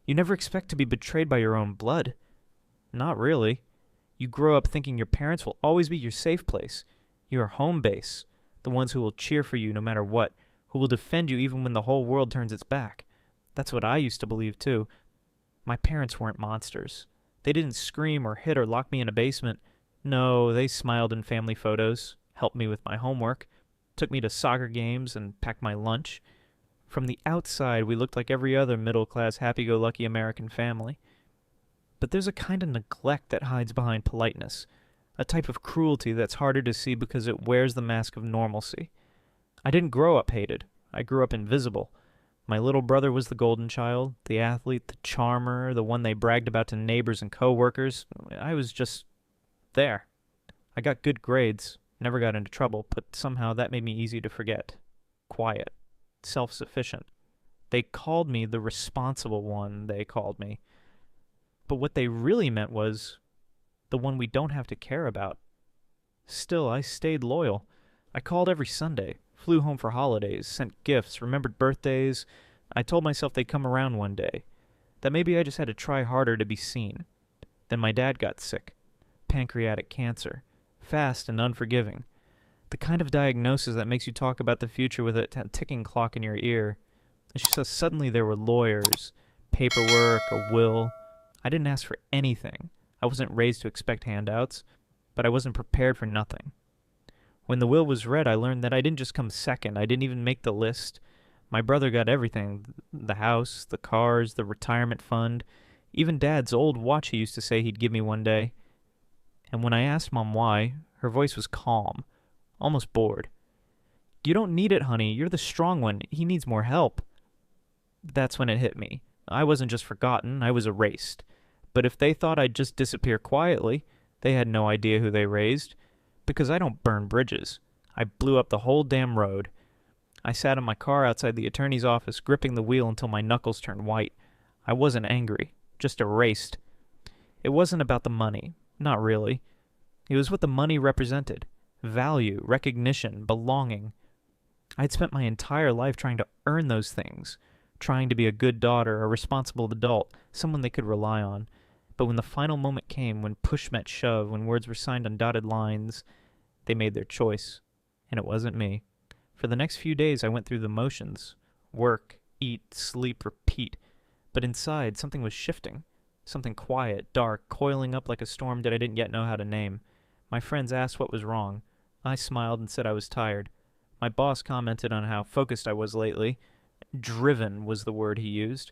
You never expect to be betrayed by your own blood. Not really. You grow up thinking your parents will always be your safe place, your home base, the ones who will cheer for you no matter what, who will defend you even when the whole world turns its back. That's what I used to believe too. My parents weren't monsters. They didn't scream or hit or lock me in a basement. No, they smiled in family photos, helped me with my homework, took me to soccer games, and packed my lunch. From the outside, we looked like every other middle-class, happy-go-lucky American family. But there's a kind of neglect that hides behind politeness, a type of cruelty that's harder to see because it wears the mask of normalcy. I didn't grow up hated. I grew up invisible. My little brother was the golden child, the athlete, the charmer, the one they bragged about to neighbors and coworkers. I was just there. I got good grades, never got into trouble, but somehow that made me easy to forget. Quiet. Self-sufficient. They called me the responsible one, they called me. But what they really meant was the one we don't have to care about. Still, I stayed loyal. I called every Sunday, flew home for holidays, sent gifts, remembered birthdays. I told myself they'd come around one day, that maybe I just had to try harder to be seen. Then my dad got sick. Pancreatic cancer. Fast and unforgiving. The kind of diagnosis that makes you talk about the future with a ticking clock in your ear. And she says suddenly there were lawyers, paperwork, a will. I didn't ask for anything. I wasn't raised to expect handouts, but I wasn't prepared for nothing. When the will was read, I learned that I didn't just come second. I didn't even make the list. My brother got everything. The house, the cars, the retirement fund, even Dad's old watch he used to say he'd give me one day. And when I asked Mom why, her voice was calm, almost bored. You don't need it, honey. You're the strong one. He needs more help. That's when it hit me. I wasn't just forgotten, I was erased. But if they thought I'd just disappear quietly, they had no idea who they raised. Because I don't burn bridges. I blew up the whole damn road. I sat in my car outside the attorney's office, gripping the wheel until my knuckles turned white. I wasn't angry, just erased. It wasn't about the money. Not really. It was what the money represented. Value, recognition, belonging. I'd spent my entire life trying to earn those things. Trying to be a good daughter, a responsible adult, someone they could rely on. But when the final moment came, when push met shove, when words were signed on dotted lines, they made their choice. And it wasn't me. For the next few days, I went through the motions. Work, eat, sleep, repeat. But inside, something was shifting. Something quiet, dark, coiling up like a storm that I didn't yet know how to name. My friends asked what was wrong. I smiled and said I was tired. My boss commented on how focused I was lately. Driven was the word he used.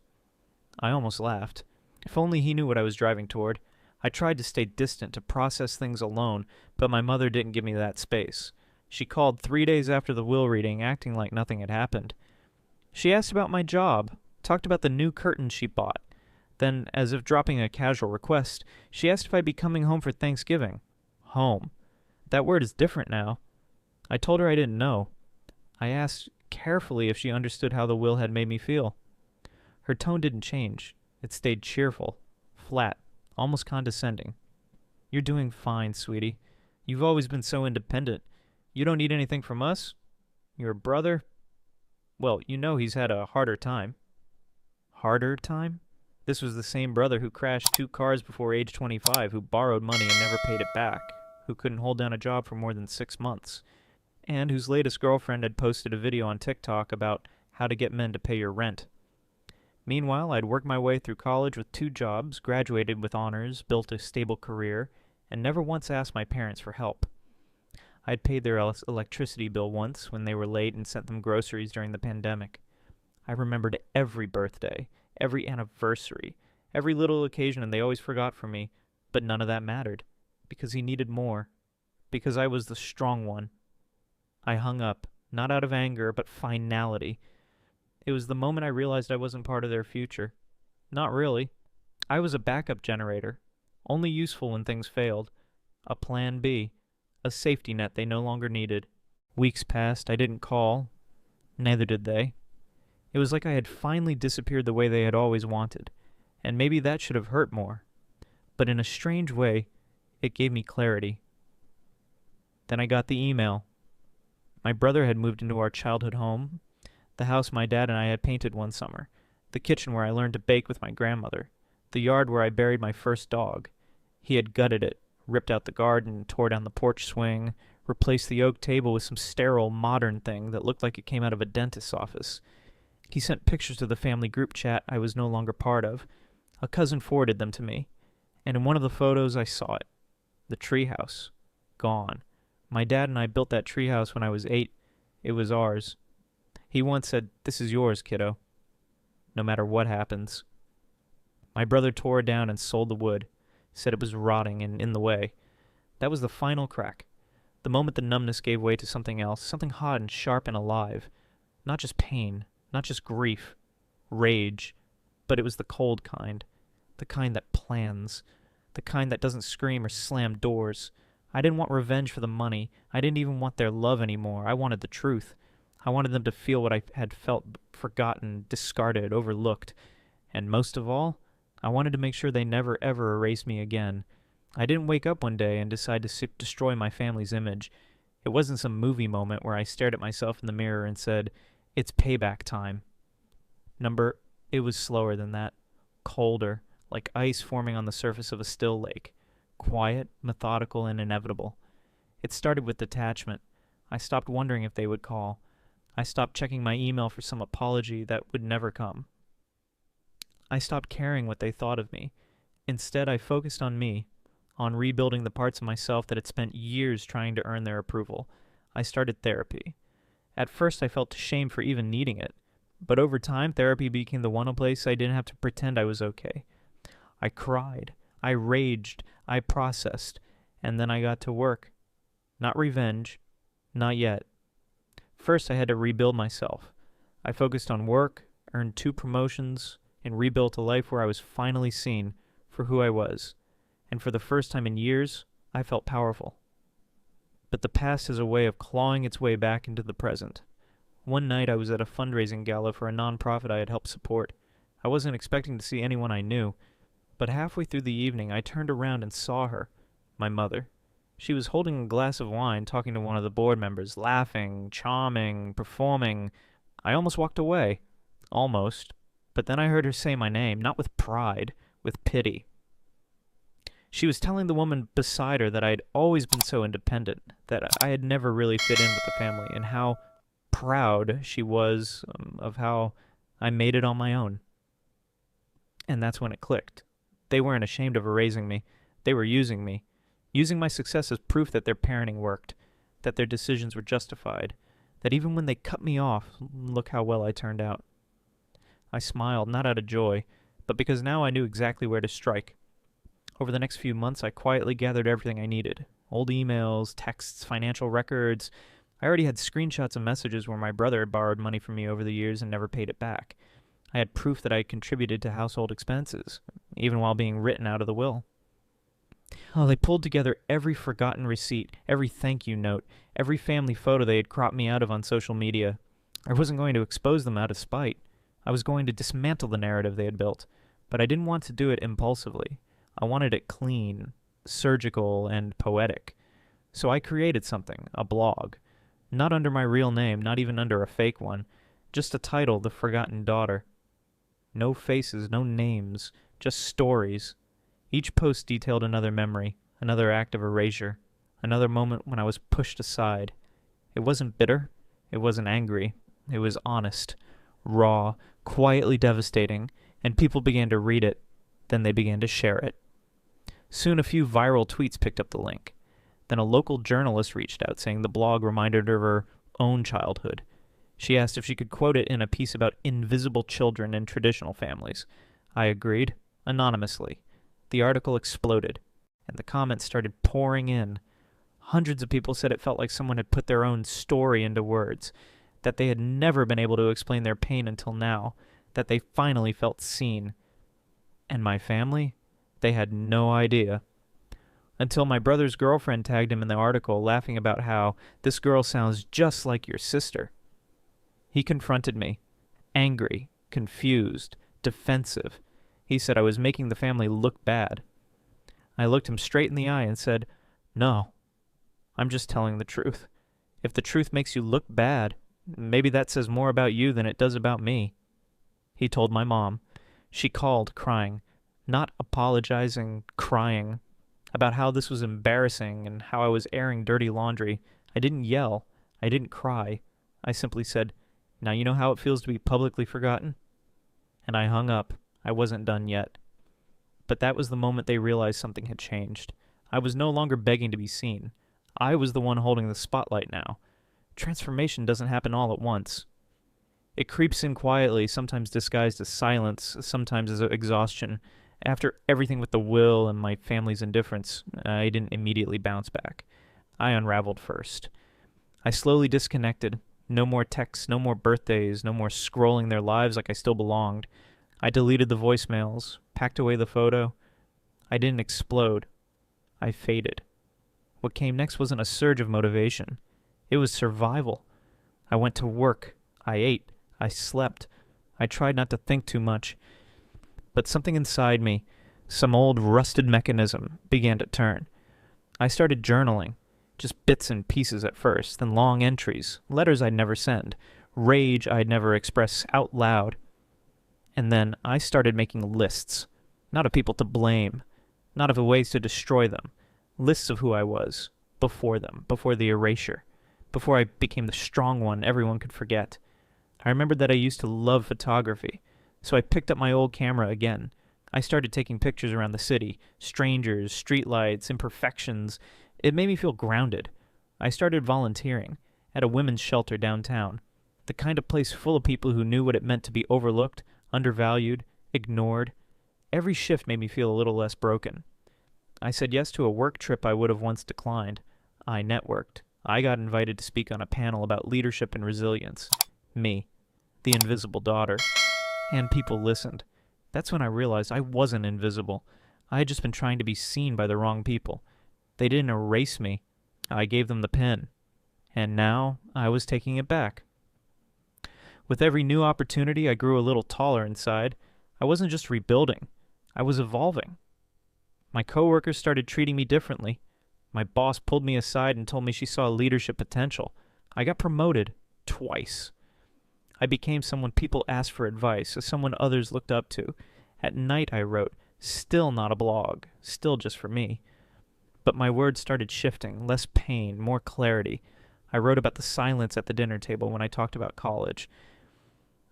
I almost laughed. If only he knew what I was driving toward. I tried to stay distant, to process things alone, but my mother didn't give me that space. She called 3 days after the will reading, acting like nothing had happened. She asked about my job, talked about the new curtains she bought. Then, as if dropping a casual request, she asked if I'd be coming home for Thanksgiving. Home. That word is different now. I told her I didn't know. I asked carefully if she understood how the will had made me feel. Her tone didn't change. It stayed cheerful, flat, almost condescending. You're doing fine, sweetie. You've always been so independent. You don't need anything from us? Your brother? Well, you know he's had a harder time. Harder time? This was the same brother who crashed 2 cars before age 25, who borrowed money and never paid it back, who couldn't hold down a job for more than 6 months, and whose latest girlfriend had posted a video on TikTok about how to get men to pay your rent. Meanwhile, I'd worked my way through college with 2 jobs, graduated with honors, built a stable career, and never once asked my parents for help. I'd paid their electricity bill once when they were late and sent them groceries during the pandemic. I remembered every birthday, every anniversary, every little occasion, and they always forgot from me, but none of that mattered, because he needed more, because I was the strong one. I hung up, not out of anger, but finality. It was the moment I realized I wasn't part of their future. Not really. I was a backup generator, only useful when things failed. A plan B, a safety net they no longer needed. Weeks passed, I didn't call. Neither did they. It was like I had finally disappeared the way they had always wanted, and maybe that should have hurt more. But in a strange way, it gave me clarity. Then I got the email. My brother had moved into our childhood home, the house my dad and I had painted one summer, the kitchen where I learned to bake with my grandmother, the yard where I buried my first dog. He had gutted it, ripped out the garden, tore down the porch swing, replaced the oak table with some sterile, modern thing that looked like it came out of a dentist's office. He sent pictures to the family group chat I was no longer part of. A cousin forwarded them to me, and in one of the photos I saw it. The treehouse. Gone. My dad and I built that treehouse when I was 8. It was ours. He once said, "This is yours, kiddo. No matter what happens." My brother tore it down and sold the wood. Said it was rotting and in the way. That was the final crack. The moment the numbness gave way to something else, something hot and sharp and alive. Not just pain, not just grief, rage, but it was the cold kind. The kind that plans. The kind that doesn't scream or slam doors. I didn't want revenge for the money. I didn't even want their love anymore. I wanted the truth. I wanted them to feel what I had felt, forgotten, discarded, overlooked. And most of all, I wanted to make sure they never ever erased me again. I didn't wake up one day and decide to destroy my family's image. It wasn't some movie moment where I stared at myself in the mirror and said, "It's payback time." It was slower than that. Colder, like ice forming on the surface of a still lake. Quiet, methodical, and inevitable. It started with detachment. I stopped wondering if they would call. I stopped checking my email for some apology that would never come. I stopped caring what they thought of me. Instead, I focused on me, on rebuilding the parts of myself that had spent years trying to earn their approval. I started therapy. At first, I felt shame for even needing it, but over time, therapy became the one place I didn't have to pretend I was okay. I cried, I raged, I processed, and then I got to work. Not revenge, not yet. First, I had to rebuild myself. I focused on work, earned 2 promotions, and rebuilt a life where I was finally seen for who I was. And for the first time in years, I felt powerful. But the past has a way of clawing its way back into the present. One night I was at a fundraising gala for a nonprofit I had helped support. I wasn't expecting to see anyone I knew, but halfway through the evening I turned around and saw her, my mother. She was holding a glass of wine, talking to one of the board members, laughing, charming, performing. I almost walked away. Almost. But then I heard her say my name, not with pride, with pity. She was telling the woman beside her that I had always been so independent, that I had never really fit in with the family, and how proud she was of how I made it on my own. And that's when it clicked. They weren't ashamed of erasing me. They were using me. Using my success as proof that their parenting worked, that their decisions were justified, that even when they cut me off, look how well I turned out. I smiled, not out of joy, but because now I knew exactly where to strike. Over the next few months, I quietly gathered everything I needed. Old emails, texts, financial records. I already had screenshots of messages where my brother had borrowed money from me over the years and never paid it back. I had proof that I had contributed to household expenses, even while being written out of the will. Oh, they pulled together every forgotten receipt, every thank you note, every family photo they had cropped me out of on social media. I wasn't going to expose them out of spite. I was going to dismantle the narrative they had built, but I didn't want to do it impulsively. I wanted it clean, surgical, and poetic. So I created something, a blog. Not under my real name, not even under a fake one. Just a title, The Forgotten Daughter. No faces, no names, just stories. Each post detailed another memory, another act of erasure, another moment when I was pushed aside. It wasn't bitter. It wasn't angry. It was honest, raw, quietly devastating, and people began to read it. Then they began to share it. Soon a few viral tweets picked up the link. Then a local journalist reached out saying the blog reminded her of her own childhood. She asked if she could quote it in a piece about invisible children in traditional families. I agreed, anonymously. The article exploded, and the comments started pouring in. Hundreds of people said it felt like someone had put their own story into words, that they had never been able to explain their pain until now, that they finally felt seen. And my family? They had no idea. Until my brother's girlfriend tagged him in the article, laughing about how this girl sounds just like your sister. He confronted me, angry, confused, defensive. He said I was making the family look bad. I looked him straight in the eye and said, "No, I'm just telling the truth. If the truth makes you look bad, maybe that says more about you than it does about me." He told my mom. She called, crying. Not apologizing, crying. About how this was embarrassing and how I was airing dirty laundry. I didn't yell. I didn't cry. I simply said, "Now you know how it feels to be publicly forgotten?" And I hung up. I wasn't done yet. But that was the moment they realized something had changed. I was no longer begging to be seen. I was the one holding the spotlight now. Transformation doesn't happen all at once. It creeps in quietly, sometimes disguised as silence, sometimes as exhaustion. After everything with the will and my family's indifference, I didn't immediately bounce back. I unraveled first. I slowly disconnected. No more texts, no more birthdays, no more scrolling their lives like I still belonged. I deleted the voicemails, packed away the photo. I didn't explode. I faded. What came next wasn't a surge of motivation. It was survival. I went to work. I ate. I slept. I tried not to think too much. But something inside me, some old rusted mechanism, began to turn. I started journaling. Just bits and pieces at first, then long entries, letters I'd never send, rage I'd never express out loud. And then I started making lists, not of people to blame, not of ways to destroy them, lists of who I was, before them, before the erasure, before I became the strong one everyone could forget. I remembered that I used to love photography, so I picked up my old camera again. I started taking pictures around the city, strangers, streetlights, imperfections. It made me feel grounded. I started volunteering at a women's shelter downtown, the kind of place full of people who knew what it meant to be overlooked, undervalued, ignored. Every shift made me feel a little less broken. I said yes to a work trip I would have once declined. I networked. I got invited to speak on a panel about leadership and resilience. Me, the invisible daughter. And people listened. That's when I realized I wasn't invisible. I had just been trying to be seen by the wrong people. They didn't erase me. I gave them the pen. And now I was taking it back. With every new opportunity, I grew a little taller inside. I wasn't just rebuilding. I was evolving. My coworkers started treating me differently. My boss pulled me aside and told me she saw leadership potential. I got promoted twice. I became someone people asked for advice, someone others looked up to. At night I wrote, still not a blog, still just for me. But my words started shifting, less pain, more clarity. I wrote about the silence at the dinner table when I talked about college.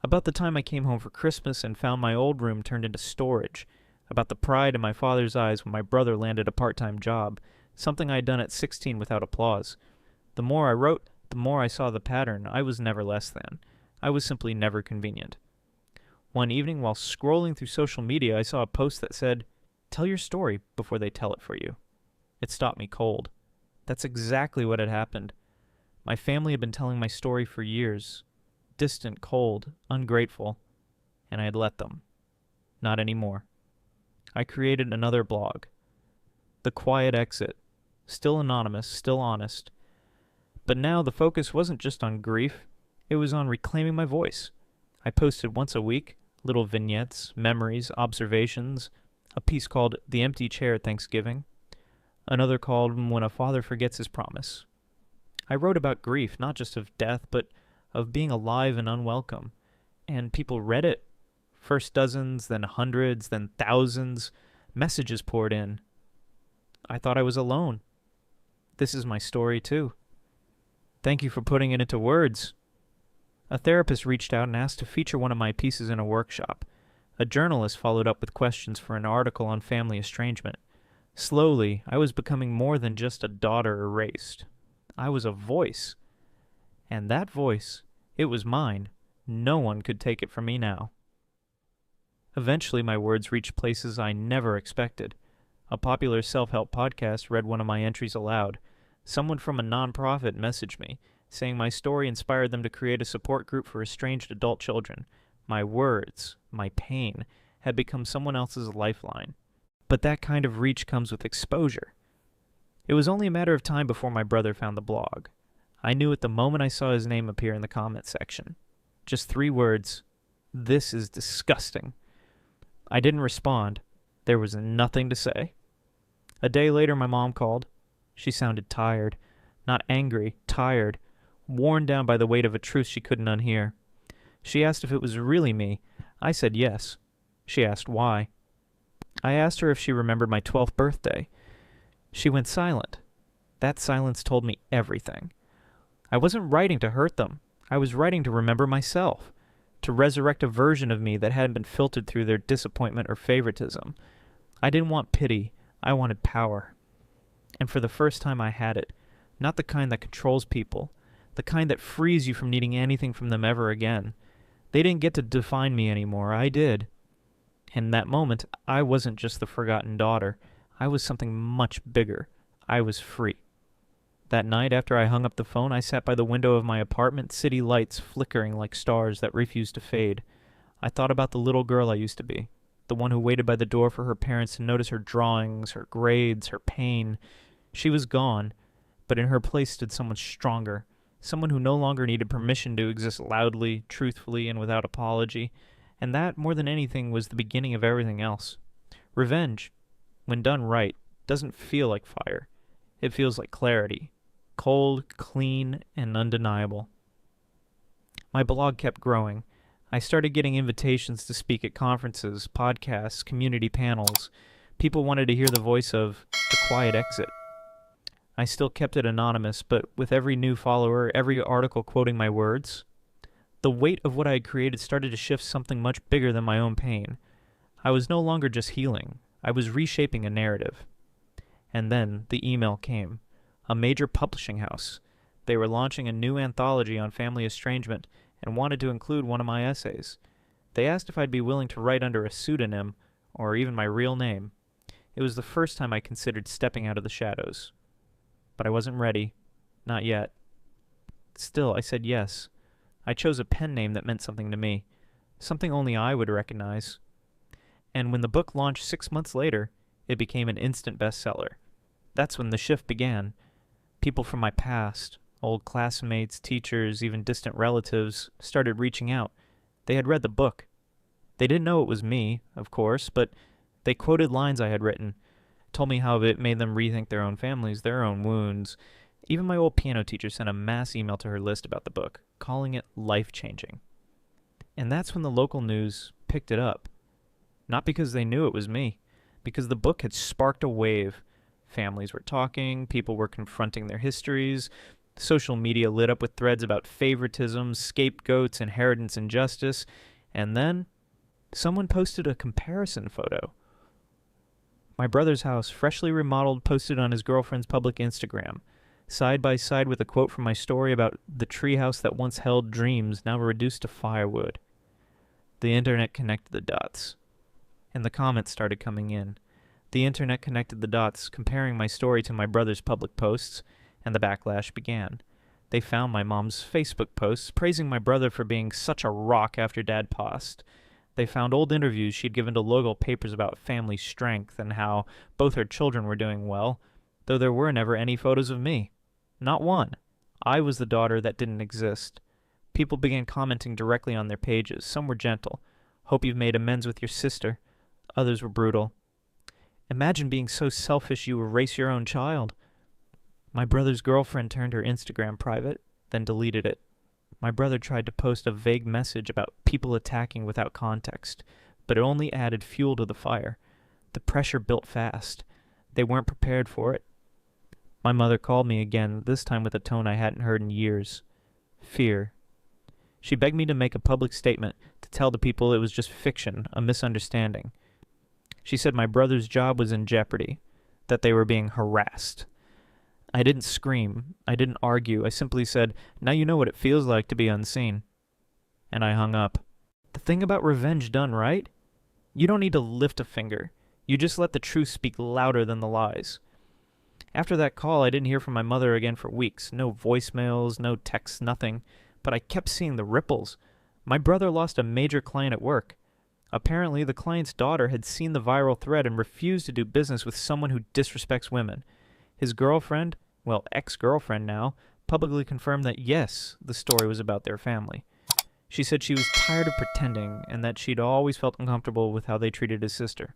About the time I came home for Christmas and found my old room turned into storage. About the pride in my father's eyes when my brother landed a part-time job, something I had done at 16 without applause. The more I wrote, the more I saw the pattern. I was never less than. I was simply never convenient. One evening, while scrolling through social media, I saw a post that said, "Tell your story before they tell it for you." It stopped me cold. That's exactly what had happened. My family had been telling my story for years. Distant, cold, ungrateful. And I had let them. Not anymore. I created another blog. The Quiet Exit. Still anonymous, still honest. But now the focus wasn't just on grief. It was on reclaiming my voice. I posted once a week, little vignettes, memories, observations, a piece called The Empty Chair at Thanksgiving, another called When a Father Forgets His Promise. I wrote about grief, not just of death, but of being alive and unwelcome. And people read it. First dozens, then hundreds, then thousands. Messages poured in. I thought I was alone. This is my story, too. Thank you for putting it into words. A therapist reached out and asked to feature one of my pieces in a workshop. A journalist followed up with questions for an article on family estrangement. Slowly, I was becoming more than just a daughter erased. I was a voice. And that voice, it was mine. No one could take it from me now. Eventually, my words reached places I never expected. A popular self-help podcast read one of my entries aloud. Someone from a nonprofit messaged me, saying my story inspired them to create a support group for estranged adult children. My words, my pain, had become someone else's lifeline. But that kind of reach comes with exposure. It was only a matter of time before my brother found the blog. I knew it the moment I saw his name appear in the comment section. Just 3 words. This is disgusting. I didn't respond. There was nothing to say. A day later, my mom called. She sounded tired. Not angry, tired. Worn down by the weight of a truth she couldn't unhear. She asked if it was really me. I said yes. She asked why. I asked her if she remembered my 12th birthday. She went silent. That silence told me everything. I wasn't writing to hurt them. I was writing to remember myself, to resurrect a version of me that hadn't been filtered through their disappointment or favoritism. I didn't want pity. I wanted power. And for the first time I had it. Not the kind that controls people. The kind that frees you from needing anything from them ever again. They didn't get to define me anymore. I did. In that moment, I wasn't just the forgotten daughter. I was something much bigger. I was free. That night, after I hung up the phone, I sat by the window of my apartment, city lights flickering like stars that refused to fade. I thought about the little girl I used to be, the one who waited by the door for her parents to notice her drawings, her grades, her pain. She was gone, but in her place stood someone stronger, someone who no longer needed permission to exist loudly, truthfully, and without apology. And that, more than anything, was the beginning of everything else. Revenge, when done right, doesn't feel like fire. It feels like clarity. Cold, clean, and undeniable. My blog kept growing. I started getting invitations to speak at conferences, podcasts, community panels. People wanted to hear the voice of the quiet exit. I still kept it anonymous, but with every new follower, every article quoting my words, the weight of what I had created started to shift something much bigger than my own pain. I was no longer just healing. I was reshaping a narrative. And then the email came. A major publishing house. They were launching a new anthology on family estrangement and wanted to include one of my essays. They asked if I'd be willing to write under a pseudonym, or even my real name. It was the first time I considered stepping out of the shadows. But I wasn't ready. Not yet. Still, I said yes. I chose a pen name that meant something to me. Something only I would recognize. And when the book launched 6 months later, it became an instant bestseller. That's when the shift began. People from my past, old classmates, teachers, even distant relatives, started reaching out. They had read the book. They didn't know it was me, of course, but they quoted lines I had written, told me how it made them rethink their own families, their own wounds. Even my old piano teacher sent a mass email to her list about the book, calling it life-changing. And that's when the local news picked it up. Not because they knew it was me, because the book had sparked a wave. Families were talking, people were confronting their histories, social media lit up with threads about favoritism, scapegoats, inheritance injustice, and then someone posted a comparison photo. My brother's house, freshly remodeled, posted on his girlfriend's public Instagram, side by side with a quote from my story about the treehouse that once held dreams, now reduced to firewood. The internet connected the dots, and the comments started coming in. The internet connected the dots, comparing my story to my brother's public posts, and the backlash began. They found my mom's Facebook posts, praising my brother for being such a rock after Dad passed. They found old interviews she'd given to local papers about family strength and how both her children were doing well, though there were never any photos of me. Not one. I was the daughter that didn't exist. People began commenting directly on their pages. Some were gentle. Hope you've made amends with your sister. Others were brutal. Imagine being so selfish you erase your own child. My brother's girlfriend turned her Instagram private, then deleted it. My brother tried to post a vague message about people attacking without context, but it only added fuel to the fire. The pressure built fast. They weren't prepared for it. My mother called me again, this time with a tone I hadn't heard in years. Fear. She begged me to make a public statement, to tell the people it was just fiction, a misunderstanding. She said my brother's job was in jeopardy, that they were being harassed. I didn't scream. I didn't argue. I simply said, now you know what it feels like to be unseen. And I hung up. The thing about revenge done right? You don't need to lift a finger. You just let the truth speak louder than the lies. After that call, I didn't hear from my mother again for weeks. No voicemails, no texts, nothing. But I kept seeing the ripples. My brother lost a major client at work. Apparently, the client's daughter had seen the viral thread and refused to do business with someone who disrespects women. His girlfriend, well, ex-girlfriend now, publicly confirmed that yes, the story was about their family. She said she was tired of pretending and that she'd always felt uncomfortable with how they treated his sister.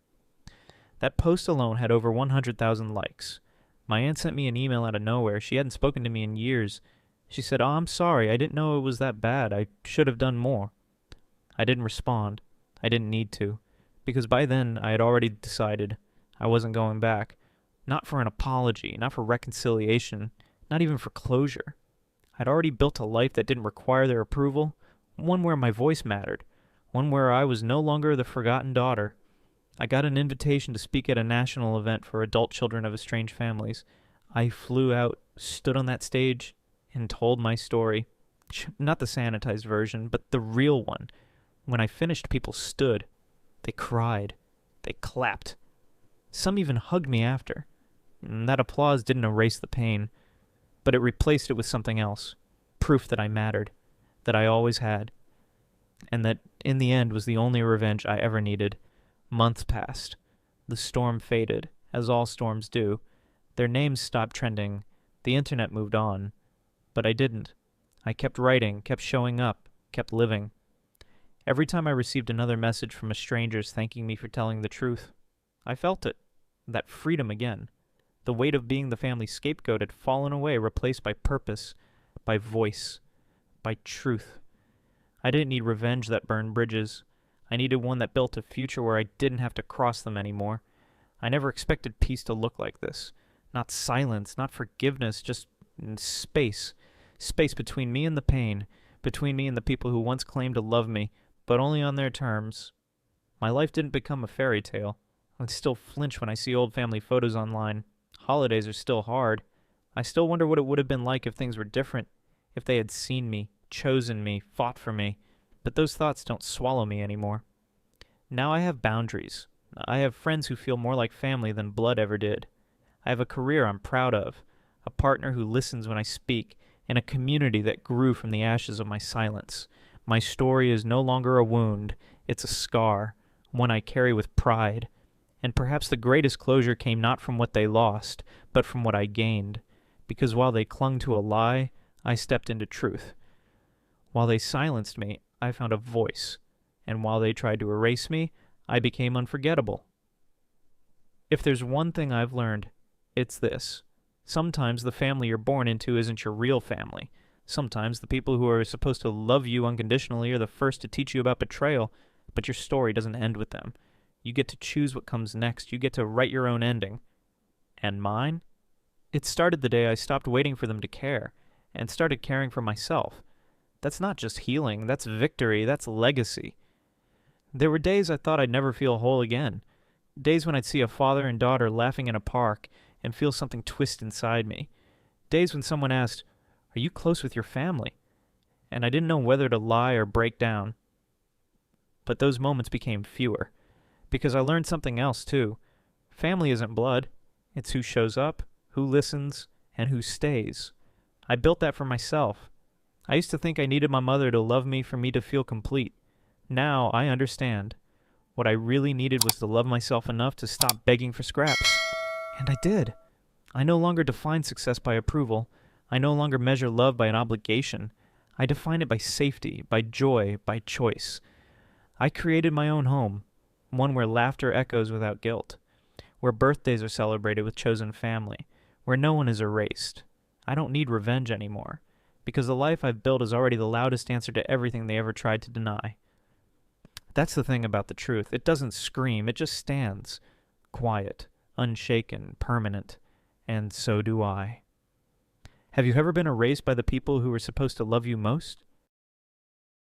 That post alone had over 100,000 likes. My aunt sent me an email out of nowhere. She hadn't spoken to me in years. She said, "Oh, I'm sorry. I didn't know it was that bad. I should have done more." I didn't respond. I didn't need to, because by then I had already decided I wasn't going back. Not for an apology, not for reconciliation, not even for closure. I'd already built a life that didn't require their approval, one where my voice mattered, one where I was no longer the forgotten daughter. I got an invitation to speak at a national event for adult children of estranged families. I flew out, stood on that stage, and told my story. Not the sanitized version, but the real one. When I finished, people stood. They cried. They clapped. Some even hugged me after. That applause didn't erase the pain, but it replaced it with something else. Proof that I mattered, that I always had, and that in the end was the only revenge I ever needed. Months passed. The storm faded, as all storms do. Their names stopped trending. The internet moved on. But I didn't. I kept writing, kept showing up, kept living. Every time I received another message from a stranger thanking me for telling the truth, I felt it. That freedom again. The weight of being the family scapegoat had fallen away, replaced by purpose, by voice, by truth. I didn't need revenge that burned bridges. I needed one that built a future where I didn't have to cross them anymore. I never expected peace to look like this. Not silence, not forgiveness, just space. Space between me and the pain, between me and the people who once claimed to love me, but only on their terms. My life didn't become a fairy tale. I still flinch when I see old family photos online. Holidays are still hard. I still wonder what it would have been like if things were different, if they had seen me, chosen me, fought for me. But those thoughts don't swallow me anymore. Now I have boundaries. I have friends who feel more like family than blood ever did. I have a career I'm proud of, a partner who listens when I speak, and a community that grew from the ashes of my silence. My story is no longer a wound, it's a scar, one I carry with pride. And perhaps the greatest closure came not from what they lost, but from what I gained. Because while they clung to a lie, I stepped into truth. While they silenced me, I found a voice. And while they tried to erase me, I became unforgettable. If there's one thing I've learned, it's this. Sometimes the family you're born into isn't your real family. Sometimes the people who are supposed to love you unconditionally are the first to teach you about betrayal, but your story doesn't end with them. You get to choose what comes next. You get to write your own ending. And mine? It started the day I stopped waiting for them to care, and started caring for myself. That's not just healing, that's victory, that's legacy. There were days I thought I'd never feel whole again. Days when I'd see a father and daughter laughing in a park and feel something twist inside me. Days when someone asked, "Are you close with your family?" And I didn't know whether to lie or break down. But those moments became fewer. Because I learned something else, too. Family isn't blood. It's who shows up, who listens, and who stays. I built that for myself. I used to think I needed my mother to love me for me to feel complete. Now I understand. What I really needed was to love myself enough to stop begging for scraps. And I did. I no longer define success by approval. I no longer measure love by an obligation. I define it by safety, by joy, by choice. I created my own home. One where laughter echoes without guilt, where birthdays are celebrated with chosen family, where no one is erased. I don't need revenge anymore, because the life I've built is already the loudest answer to everything they ever tried to deny. That's the thing about the truth. It doesn't scream, it just stands, quiet, unshaken, permanent, and so do I. Have you ever been erased by the people who were supposed to love you most?